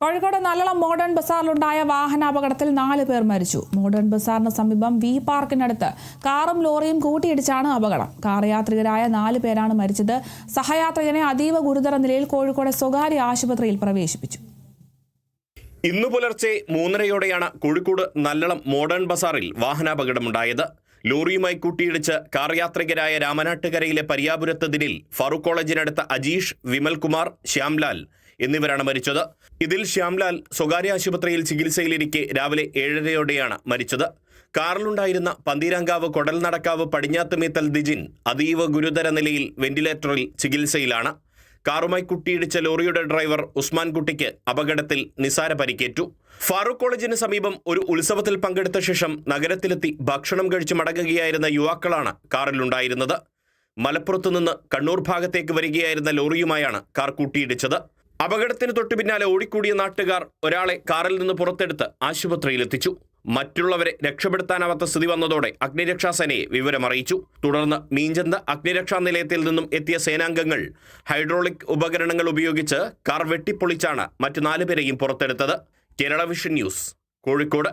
Kozhikode Nallalam modern ബസാറിലുണ്ടായ വാഹനാപകടത്തിൽ 4 പേർ മരിച്ചു. മോഡേൺ ബസാറിന് സമീപം വി പാർക്കിനടുത്ത് കാറും ലോറിയും കൂട്ടിയിടിച്ചാണ് അപകടം. കാർ യാത്രികരായ 4 പേരാണ് മരിച്ചത്. സഹയാത്രികനെ അതീവ ഗുരുതര നിലയിൽ കോഴിക്കോട് സ്വകാര്യ ആശുപത്രിയിൽ പ്രവേശിപ്പിച്ചു. ഇന്നു പുലർച്ചെ 3:30യോടെയാണ് കോഴിക്കോട് നല്ലളം മോഡേൺ ബസാറിൽ വാഹനാപകടമുണ്ടായത്. ലോറിയുമായി കൂട്ടിയിടിച്ച് കാർ യാത്രികരായ രാമനാട്ടുകരയിലെ പരിയാപുരത്ത് ദിനിൽ, ഫാറൂഖ് കോളേജിനടുത്ത അജീഷ്, വിമൽകുമാർ, ശ്യാംലാൽ എന്നിവരാണ് മരിച്ചത്. ഇതിൽ ശ്യാംലാൽ സ്വകാര്യ ആശുപത്രിയിൽ ചികിത്സയിലിരിക്കെ രാവിലെ 7:30യോടെയാണ് മരിച്ചത്. കാറിലുണ്ടായിരുന്ന പന്തീരാങ്കാവ് കൊടൽനടക്കാവ് പടിഞ്ഞാത്തുമീത്തൽ ദിജിൻ അതീവ ഗുരുതര നിലയിൽ വെന്റിലേറ്ററിൽ ചികിത്സയിലാണ്. കാറുമായി കുട്ടിയിടിച്ച ലോറിയുടെ ഡ്രൈവർ ഉസ്മാൻ കുട്ടിക്ക് അപകടത്തിൽ നിസാര പരിക്കേറ്റു. ഫാറൂഖ് കോളേജിന് സമീപം ഒരു ഉത്സവത്തിൽ പങ്കെടുത്ത ശേഷം നഗരത്തിലെത്തി ഭക്ഷണം കഴിച്ച് മടങ്ങുകയായിരുന്ന യുവാക്കളാണ് കാറിലുണ്ടായിരുന്നത്. മലപ്പുറത്തു നിന്ന് കണ്ണൂർ ഭാഗത്തേക്ക് വരികയായിരുന്ന ലോറിയുമായാണ് കാർ കൂട്ടിയിടിച്ചത്. അപകടത്തിന് തൊട്ടു പിന്നാലെ ഓടിക്കൂടിയ നാട്ടുകാർ ഒരാളെ കാറിൽ നിന്ന് പുറത്തെടുത്ത് ആശുപത്രിയിലെത്തിച്ചു. മറ്റുള്ളവരെ രക്ഷപ്പെടുത്താനാവാത്ത സ്ഥിതി വന്നതോടെ അഗ്നിരക്ഷാസേനയെ വിവരമറിയിച്ചു. തുടർന്ന് മീഞ്ചന്ത അഗ്നിരക്ഷാ നിലയത്തിൽ നിന്നും എത്തിയ സേനാംഗങ്ങൾ ഹൈഡ്രോളിക് ഉപകരണങ്ങൾ ഉപയോഗിച്ച് കാർ വെട്ടിപ്പൊളിച്ചാണ് മറ്റ് 4 പേരെയും പുറത്തെടുത്തത്. Kerala Vision News, Kozhikode.